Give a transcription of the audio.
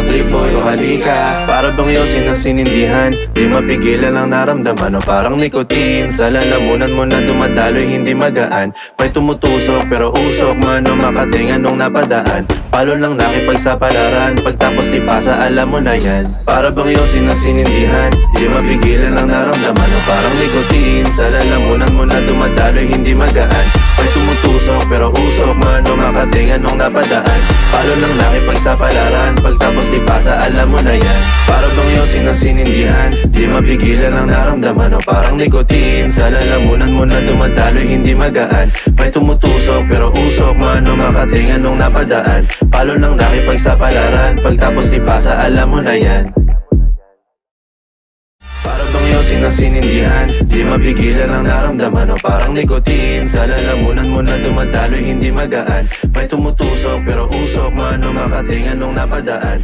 trip boy o halika. Para bang yosin na sinindihan, di mapigilan ang naramdaman o parang nicotine. Sa lalamunan mo na dumadaloy hindi magaan, may tumutusok pero usok man o makatingan nung napadaan. Palo lang nakipagsapalaran, pagtapos di pasa alam mo na yan. Para bang yosin na sinindihan, di mapigilan ang naramdaman o parang nicotine. Sa lalamunan mo na dumadaloy hindi magaan, may tumutusok pero usok man o makatingan nung napadaan. Palo lang nakipagsapalaran, pagtapos di pasa alam mo na yan. Para bang yosin na sinindihan, di mapigilan ang naramdaman o parang nicotine. Sa lalamunan mo na dumadaloy hindi magaan, may tumutusok pero usok man o makatingan nung napadaan. Palo lang nakipagsapalaran, pagtapos di pasa alam mo na yan. Para bang yosin na sinindihan, di mapigilan ang naramdaman o parang nicotine. Sa lalamunan mo na dumadaloy hindi magaan, may tumutusok pero usok man o makatingan nung napadaan.